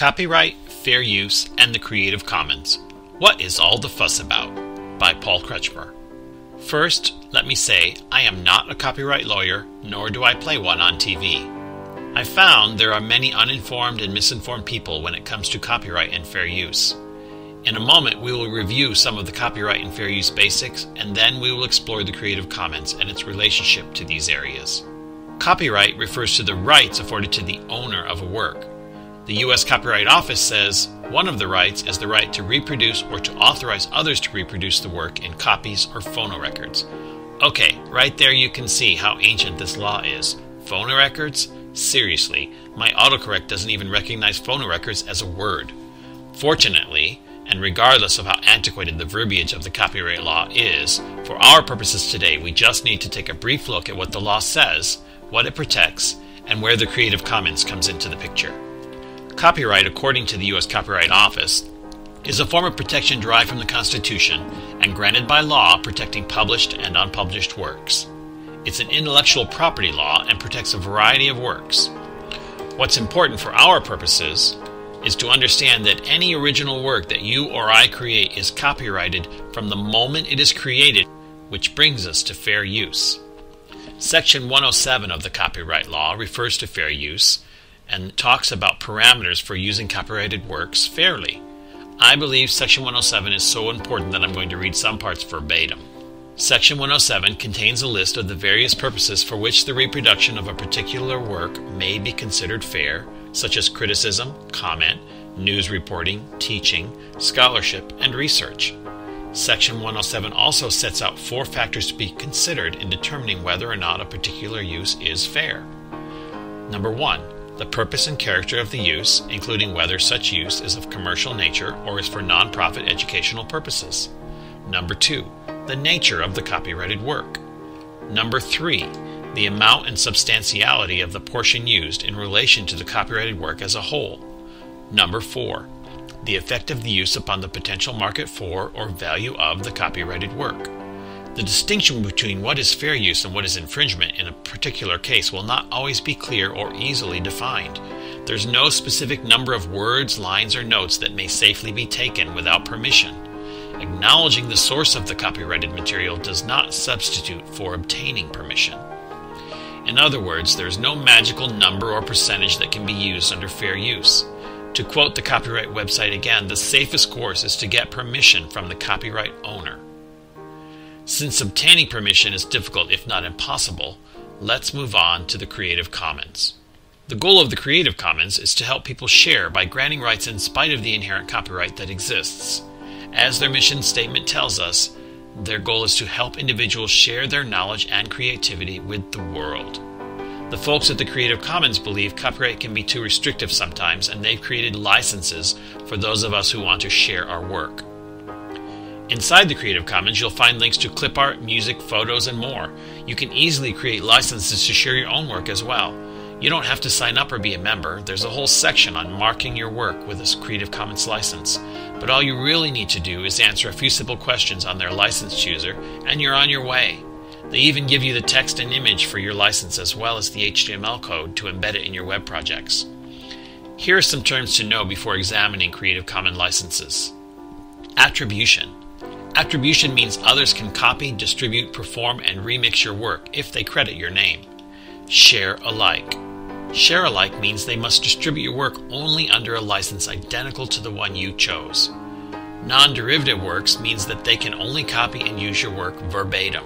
Copyright, Fair Use, and the Creative Commons. What is all the fuss about? By Paul Kretschmer. First, let me say I am not a copyright lawyer, nor do I play one on TV. I found there are many uninformed and misinformed people when it comes to copyright and fair use. In a moment, we will review some of the copyright and fair use basics, and then we will explore the Creative Commons and its relationship to these areas. Copyright refers to the rights afforded to the owner of a work. The U.S. Copyright Office says one of the rights is the right to reproduce or to authorize others to reproduce the work in copies or phonorecords. Okay, right there you can see how ancient this law is. Phonorecords? Seriously, my autocorrect doesn't even recognize phonorecords as a word. Fortunately, and regardless of how antiquated the verbiage of the copyright law is, for our purposes today we just need to take a brief look at what the law says, what it protects, and where the Creative Commons comes into the picture. Copyright, according to the U.S. Copyright Office, is a form of protection derived from the Constitution and granted by law protecting published and unpublished works. It's an intellectual property law and protects a variety of works. What's important for our purposes is to understand that any original work that you or I create is copyrighted from the moment it is created, which brings us to fair use. Section 107 of the Copyright Law refers to fair use and talks about parameters for using copyrighted works fairly. I believe Section 107 is so important that I'm going to read some parts verbatim. Section 107 contains a list of the various purposes for which the reproduction of a particular work may be considered fair, such as criticism, comment, news reporting, teaching, scholarship, and research. Section 107 also sets out 4 factors to be considered in determining whether or not a particular use is fair. Number 1. The purpose and character of the use, including whether such use is of commercial nature or is for non-profit educational purposes. Number 2. The nature of the copyrighted work. Number 3. The amount and substantiality of the portion used in relation to the copyrighted work as a whole. Number 4. The effect of the use upon the potential market for or value of the copyrighted work. The distinction between what is fair use and what is infringement in a particular case will not always be clear or easily defined. There's no specific number of words, lines, or notes that may safely be taken without permission. Acknowledging the source of the copyrighted material does not substitute for obtaining permission. In other words, there is no magical number or percentage that can be used under fair use. To quote the copyright website again, the safest course is to get permission from the copyright owner. Since obtaining permission is difficult if not impossible, let's move on to the Creative Commons. The goal of the Creative Commons is to help people share by granting rights in spite of the inherent copyright that exists. As their mission statement tells us, their goal is to help individuals share their knowledge and creativity with the world. The folks at the Creative Commons believe copyright can be too restrictive sometimes, and they've created licenses for those of us who want to share our work. Inside the Creative Commons, you'll find links to clip art, music, photos, and more. You can easily create licenses to share your own work as well. You don't have to sign up or be a member. There's a whole section on marking your work with a Creative Commons license. But all you really need to do is answer a few simple questions on their license chooser, and you're on your way. They even give you the text and image for your license as well as the HTML code to embed it in your web projects. Here are some terms to know before examining Creative Commons licenses. Attribution. Attribution means others can copy, distribute, perform, and remix your work if they credit your name. Share alike. Share alike means they must distribute your work only under a license identical to the one you chose. Non-derivative works means that they can only copy and use your work verbatim.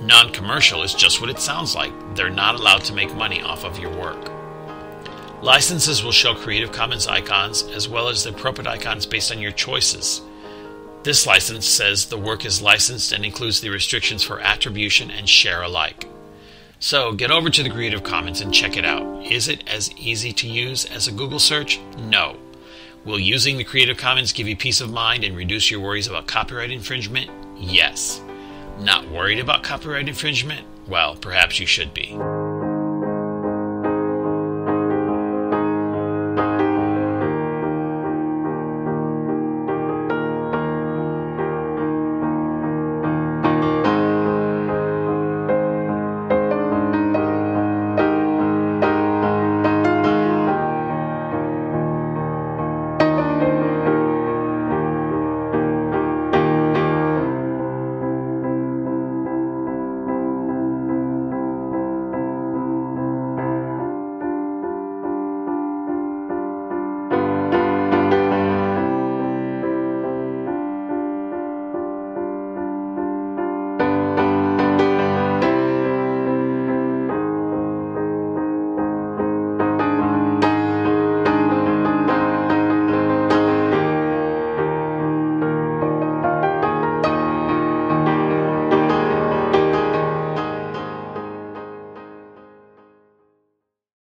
Non-commercial is just what it sounds like. They're not allowed to make money off of your work. Licenses will show Creative Commons icons as well as the appropriate icons based on your choices. This license says the work is licensed and includes the restrictions for attribution and share alike. So get over to the Creative Commons and check it out. Is it as easy to use as a Google search? No. Will using the Creative Commons give you peace of mind and reduce your worries about copyright infringement? Yes. Not worried about copyright infringement? Well, perhaps you should be.